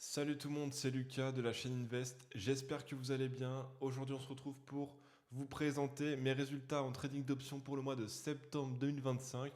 Salut tout le monde, c'est Lucas de la chaîne Invest. J'espère que vous allez bien. Aujourd'hui, on se retrouve pour vous présenter mes résultats en trading d'options pour le mois de septembre 2025.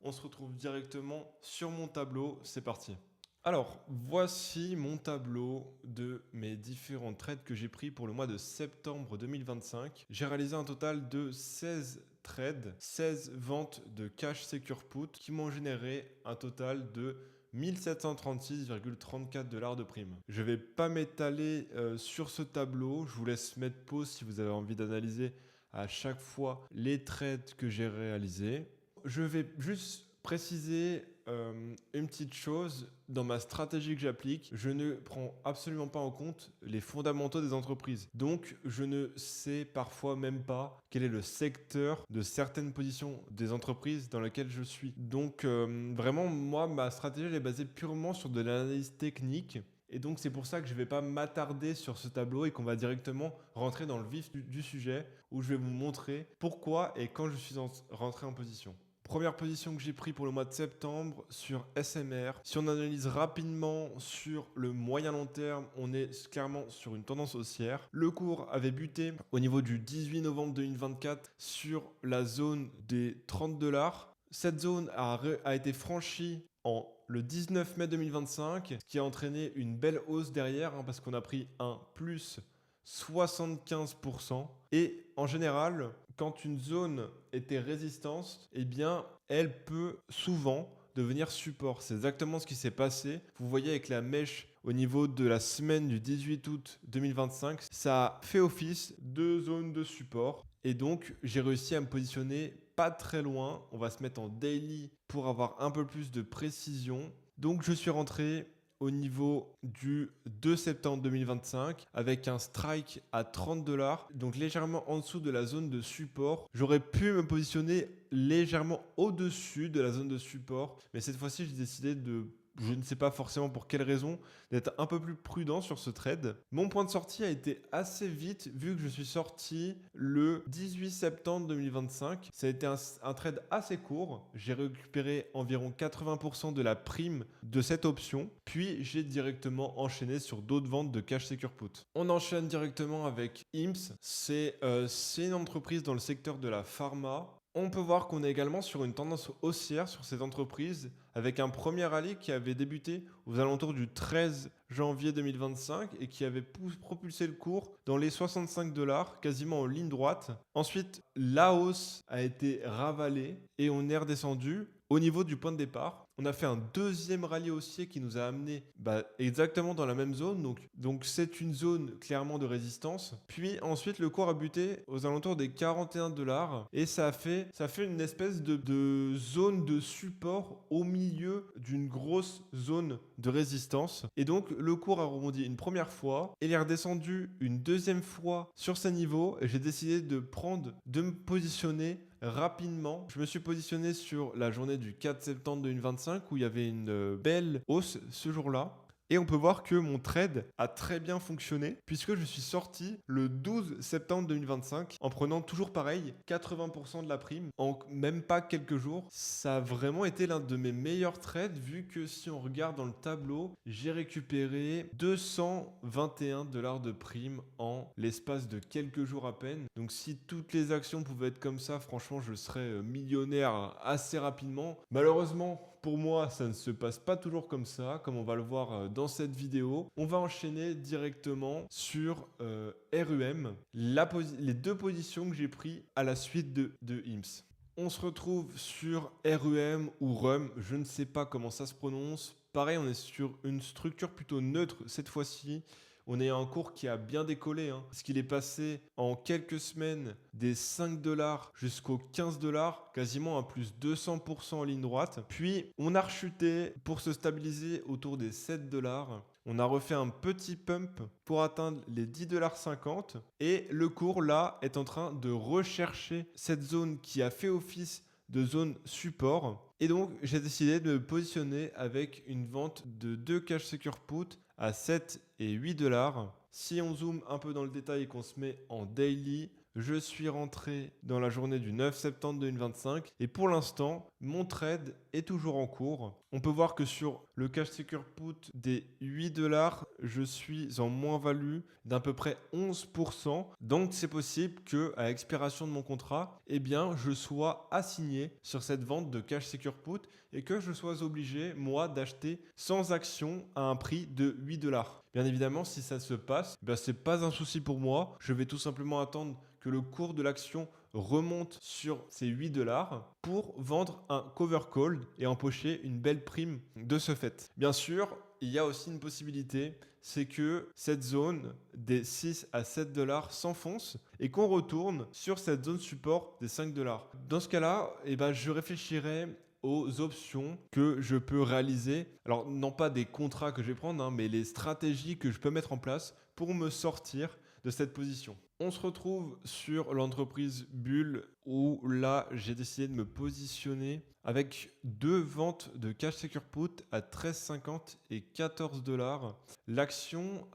On se retrouve directement sur mon tableau. C'est parti. Alors, voici mon tableau de mes différents trades que j'ai pris pour le mois de septembre 2025. J'ai réalisé un total de 16 trades, 16 ventes de cash secure put qui m'ont généré un total de 1736,34 $ de prime. Je ne vais pas m'étaler sur ce tableau. Je vous laisse mettre pause si vous avez envie d'analyser à chaque fois les trades que j'ai réalisés. Je vais juste préciser une petite chose dans ma stratégie que j'applique. Je ne prends absolument pas en compte les fondamentaux des entreprises. Donc, je ne sais parfois même pas quel est le secteur de certaines positions des entreprises dans lesquelles je suis. Donc, vraiment, moi, ma stratégie elle est basée purement sur de l'analyse technique. Et donc, c'est pour ça que je ne vais pas m'attarder sur ce tableau et qu'on va directement rentrer dans le vif du sujet où je vais vous montrer pourquoi et quand je suis rentré en position. Première position que j'ai pris pour le mois de septembre sur SMR. Si on analyse rapidement sur le moyen long terme, on est clairement sur une tendance haussière. Le cours avait buté au niveau du 18 novembre 2024 sur la zone des 30 $. Cette zone a été franchie le 19 mai 2025, ce qui a entraîné une belle hausse derrière parce qu'on a pris un plus 75%. Et en général, quand une zone était résistance, eh bien, elle peut souvent devenir support. C'est exactement ce qui s'est passé. Vous voyez avec la mèche au niveau de la semaine du 18 août 2025, ça a fait office de zone de support. Et donc, j'ai réussi à me positionner pas très loin. On va se mettre en daily pour avoir un peu plus de précision. Donc, je suis rentré au niveau du 2 septembre 2025 avec un strike à 30 $, donc légèrement en dessous de la zone de support. J'aurais pu me positionner légèrement au-dessus de la zone de support, mais cette fois-ci, j'ai décidé de, je ne sais pas forcément pour quelle raison, d'être un peu plus prudent sur ce trade. Mon point de sortie a été assez vite vu que je suis sorti le 18 septembre 2025. Ça a été un trade assez court. J'ai récupéré environ 80% de la prime de cette option. Puis j'ai directement enchaîné sur d'autres ventes de cash secure put. On enchaîne directement avec IMS. C'est une entreprise dans le secteur de la pharma. On peut voir qu'on est également sur une tendance haussière sur cette entreprise avec un premier rallye qui avait débuté aux alentours du 13 janvier 2025 et qui avait propulsé le cours dans les 65 $, quasiment en ligne droite. Ensuite, la hausse a été ravalée et on est redescendu au niveau du point de départ. On a fait un deuxième rallye haussier qui nous a amené exactement dans la même zone. Donc c'est une zone clairement de résistance. Puis ensuite, le cours a buté aux alentours des 41 $ et ça a fait une espèce de zone de support au milieu d'une grosse zone de résistance. Et donc le cours a rebondi une première fois, il est redescendu une deuxième fois sur ces niveaux et j'ai décidé de me positionner rapidement. Je me suis positionné sur la journée du 4 septembre 2025 où il y avait une belle hausse ce jour-là. Et on peut voir que mon trade a très bien fonctionné puisque je suis sorti le 12 septembre 2025 en prenant toujours pareil 80% de la prime en même pas quelques jours. Ça a vraiment été l'un de mes meilleurs trades vu que si on regarde dans le tableau, j'ai récupéré 221 $ de prime en l'espace de quelques jours à peine. Donc si toutes les actions pouvaient être comme ça, franchement, je serais millionnaire assez rapidement. Malheureusement, pour moi, ça ne se passe pas toujours comme ça, comme on va le voir dans cette vidéo. On va enchaîner directement sur RUM, les deux positions que j'ai prises à la suite de IMS. On se retrouve sur RUM ou RUM, je ne sais pas comment ça se prononce. Pareil, on est sur une structure plutôt neutre cette fois-ci. On est à un cours qui a bien décollé, parce qu'il est passé en quelques semaines des 5 $ jusqu'aux 15 $, quasiment à plus 200% en ligne droite. Puis on a rechuté pour se stabiliser autour des 7 $. On a refait un petit pump pour atteindre les 10,50 $ et le cours là est en train de rechercher cette zone qui a fait office de zone support. Et donc, j'ai décidé de me positionner avec une vente de 2 cash secure put à 7 et 8 $. Si on zoome un peu dans le détail et qu'on se met en daily, je suis rentré dans la journée du 9 septembre 2025 et pour l'instant, mon trade est toujours en cours. On peut voir que sur le cash secure put des 8 dollars, je suis en moins-value d'à peu près 11%. Donc c'est possible que à l'expiration de mon contrat, eh bien, je sois assigné sur cette vente de cash secure put et que je sois obligé, moi, d'acheter sans action à un prix de 8 dollars. Bien évidemment, si ça se passe, ce n'est pas un souci pour moi. Je vais tout simplement attendre que le cours de l'action remonte sur ces 8 dollars pour vendre un cover call et empocher une belle prime de ce fait. Bien sûr, il y a aussi une possibilité, c'est que cette zone des 6 à 7 dollars s'enfonce et qu'on retourne sur cette zone support des 5 dollars. Dans ce cas-là, je réfléchirai aux options que je peux réaliser. Alors, non pas des contrats que je vais prendre, mais les stratégies que je peux mettre en place pour me sortir de cette position. On se retrouve sur l'entreprise Bull où là, j'ai décidé de me positionner avec 2 ventes de cash secure put à 13,50 et 14 dollars. L'action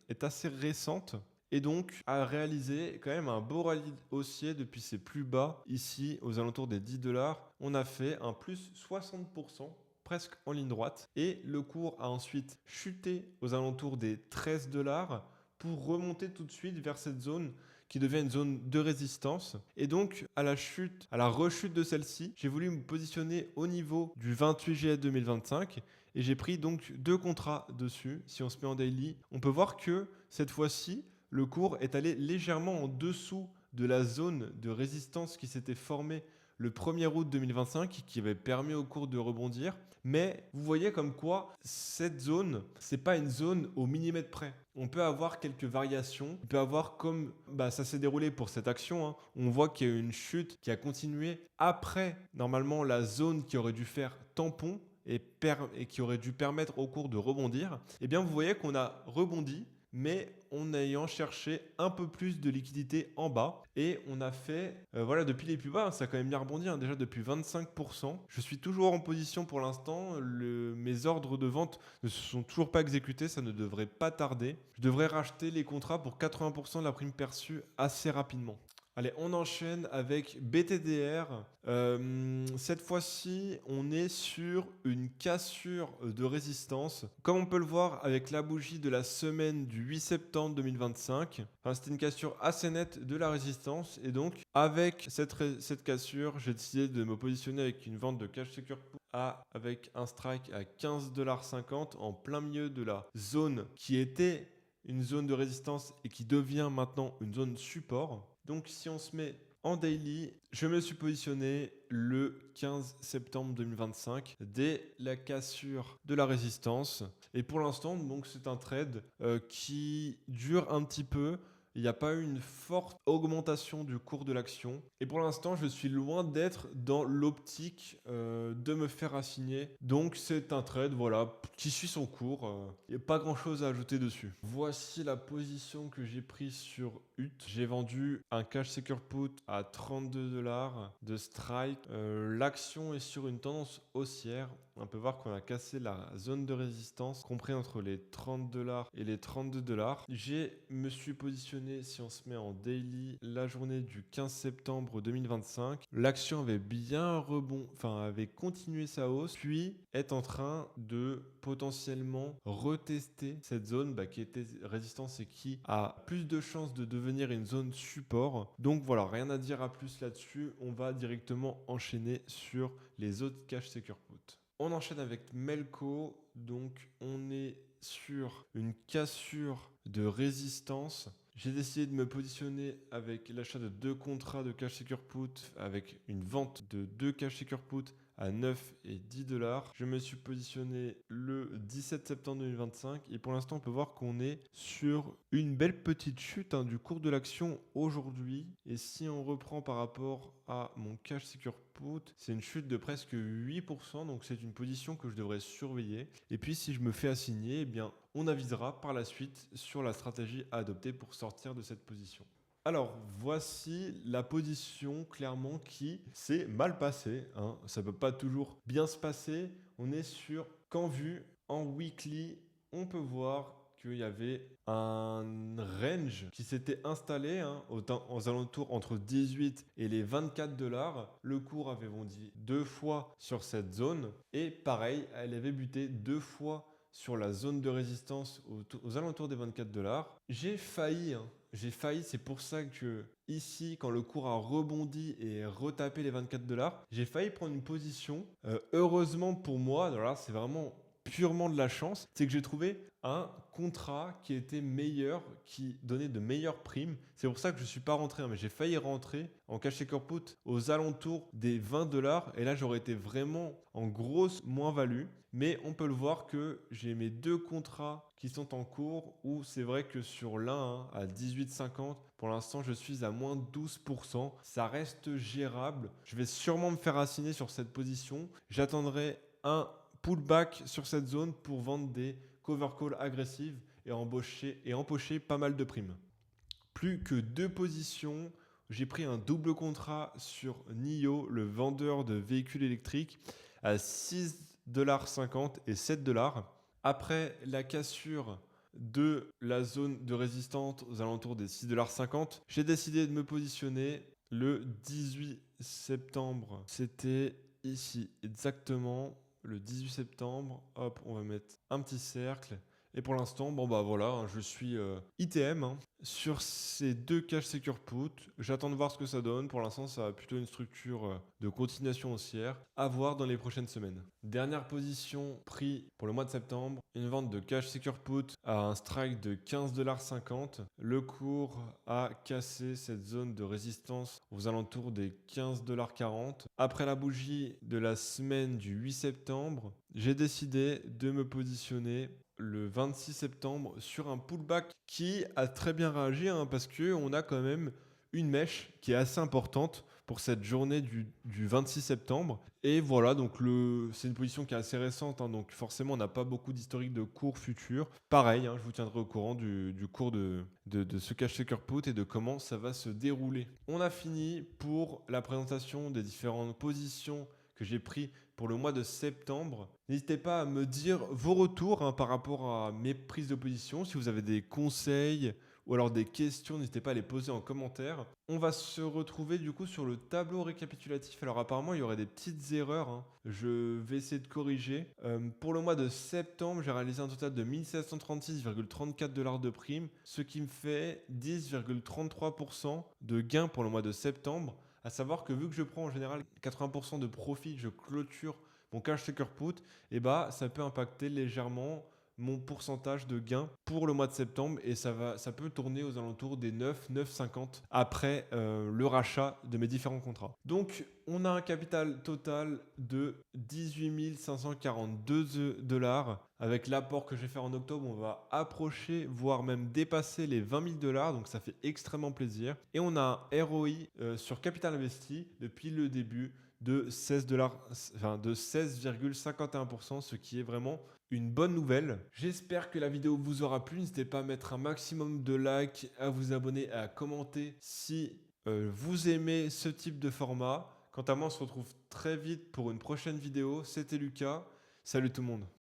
est assez récente. Et donc, a réalisé quand même un beau rallye haussier depuis ses plus bas, ici aux alentours des 10 dollars. On a fait un plus 60%, presque en ligne droite. Et le cours a ensuite chuté aux alentours des 13 dollars pour remonter tout de suite vers cette zone qui devient une zone de résistance. Et donc, à la rechute de celle-ci, j'ai voulu me positionner au niveau du 28 juillet 2025 et j'ai pris donc 2 contrats dessus. Si on se met en daily, on peut voir que cette fois-ci, le cours est allé légèrement en dessous de la zone de résistance qui s'était formée le 1er août 2025 qui avait permis au cours de rebondir. Mais vous voyez comme quoi cette zone, c'est pas une zone au millimètre près. On peut avoir quelques variations. On peut avoir comme ça s'est déroulé pour cette action. On voit qu'il y a eu une chute qui a continué après normalement la zone qui aurait dû faire tampon et qui aurait dû permettre au cours de rebondir. Eh bien vous voyez qu'on a rebondi, mais en ayant cherché un peu plus de liquidité en bas. Et on a fait, depuis les plus bas, ça a quand même bien rebondi, déjà depuis 25%. Je suis toujours en position pour l'instant. Mes ordres de vente ne se sont toujours pas exécutés, ça ne devrait pas tarder. Je devrais racheter les contrats pour 80% de la prime perçue assez rapidement. Allez, on enchaîne avec BTDR. Cette fois-ci, on est sur une cassure de résistance. Comme on peut le voir avec la bougie de la semaine du 8 septembre 2025, c'était une cassure assez nette de la résistance. Et donc, avec cette cassure, j'ai décidé de me positionner avec une vente de cash secure avec un strike à 15,50$ en plein milieu de la zone qui était une zone de résistance et qui devient maintenant une zone support. Donc si on se met en daily, je me suis positionné le 15 septembre 2025 dès la cassure de la résistance. Et pour l'instant, donc c'est un trade qui dure un petit peu. Il n'y a pas eu une forte augmentation du cours de l'action. Et pour l'instant, je suis loin d'être dans l'optique de me faire assigner. Donc c'est un trade qui suit son cours. Il n'y a pas grand-chose à ajouter dessus. Voici la position que j'ai prise sur UT. J'ai vendu un cash secure put à 32 dollars de strike. L'action est sur une tendance haussière. On peut voir qu'on a cassé la zone de résistance compris entre les 30 dollars et les 32 dollars. Je me suis positionné, si on se met en daily, la journée du 15 septembre 2025. L'action avait avait continué sa hausse, puis est en train de potentiellement retester cette zone qui était résistance et qui a plus de chances de devenir une zone support. Donc voilà, rien à dire à plus là-dessus. On va directement enchaîner sur les autres cash secure put. On enchaîne avec Melco, donc on est sur une cassure de résistance. J'ai décidé de me positionner avec l'achat de 2 contrats de cash secure put avec une vente de 2 cash secure put à 9 et 10 dollars. Je me suis positionné le 17 septembre 2025 et pour l'instant on peut voir qu'on est sur une belle petite chute du cours de l'action aujourd'hui. Et si on reprend par rapport à mon cash secure put, c'est une chute de presque 8%, donc c'est une position que je devrais surveiller. Et puis si je me fais assigner, on avisera par la suite sur la stratégie à adopter pour sortir de cette position. Alors, voici la position clairement qui s'est mal passée. Ça ne peut pas toujours bien se passer. On est sur, quand vu en weekly, on peut voir qu'il y avait un range qui s'était installé aux alentours entre 18 et les 24 dollars. Le cours avait bondi 2 fois sur cette zone et pareil, elle avait buté 2 fois sur la zone de résistance aux alentours des 24 dollars. J'ai failli, c'est pour ça que ici, quand le cours a rebondi et retapé les 24 dollars, j'ai failli prendre une position. Heureusement pour moi, alors là, c'est vraiment purement de la chance, c'est que j'ai trouvé un contrat qui était meilleur, qui donnait de meilleures primes. C'est pour ça que je ne suis pas rentré, mais j'ai failli rentrer en cash shaker put aux alentours des 20 dollars. Et là, j'aurais été vraiment en grosse moins-value. Mais on peut le voir que j'ai mes 2 contrats qui sont en cours où c'est vrai que sur l'un à 18,50, pour l'instant, je suis à moins 12%. Ça reste gérable. Je vais sûrement me faire assigner sur cette position. J'attendrai un pullback sur cette zone pour vendre des cover calls agressives et empocher pas mal de primes. Plus que 2 positions. J'ai pris un double contrat sur NIO, le vendeur de véhicules électriques, à 6,50 $ et 7 $. Après la cassure de la zone de résistance aux alentours des 6,50 $, j'ai décidé de me positionner le 18 septembre. C'était ici exactement le 18 septembre. Hop, on va mettre un petit cercle. Et pour l'instant, bon bah voilà, je suis ITM sur ces 2 cash secure put. J'attends de voir ce que ça donne. Pour l'instant, ça a plutôt une structure de continuation haussière. À voir dans les prochaines semaines. Dernière position, prix pour le mois de septembre. Une vente de cash secure put à un strike de 15,50 $. Le cours a cassé cette zone de résistance aux alentours des 15,40 $. Après la bougie de la semaine du 8 septembre, j'ai décidé de me positionner le 26 septembre sur un pullback qui a très bien réagi parce qu'on a quand même une mèche qui est assez importante pour cette journée du 26 septembre. Et voilà, donc c'est une position qui est assez récente, donc forcément on n'a pas beaucoup d'historique de cours futurs. Pareil, je vous tiendrai au courant du cours de ce cash shaker put et de comment ça va se dérouler. On a fini pour la présentation des différentes positions que j'ai pris pour le mois de septembre. N'hésitez pas à me dire vos retours par rapport à mes prises de position. Si vous avez des conseils ou alors des questions, n'hésitez pas à les poser en commentaire. On va se retrouver du coup sur le tableau récapitulatif. Alors apparemment, il y aurait des petites erreurs. Je vais essayer de corriger. Pour le mois de septembre, j'ai réalisé un total de 1736,34 $ de prime, ce qui me fait 10,33% de gain pour le mois de septembre. À savoir que vu que je prends en général 80% de profit, je clôture mon cash taker put, et ça peut impacter légèrement mon pourcentage de gain pour le mois de septembre et ça peut tourner aux alentours des 9,50 après le rachat de mes différents contrats. Donc on a un capital total de 18 542 $ avec l'apport que je vais faire en octobre. On va approcher voire même dépasser les 20 000 $, donc ça fait extrêmement plaisir. Et on a un ROI sur capital investi depuis le début de 16,51%, ce qui est vraiment une bonne nouvelle. J'espère que la vidéo vous aura plu. N'hésitez pas à mettre un maximum de likes, à vous abonner, à commenter si vous aimez ce type de format. Quant à moi, on se retrouve très vite pour une prochaine vidéo. C'était Lucas. Salut tout le monde.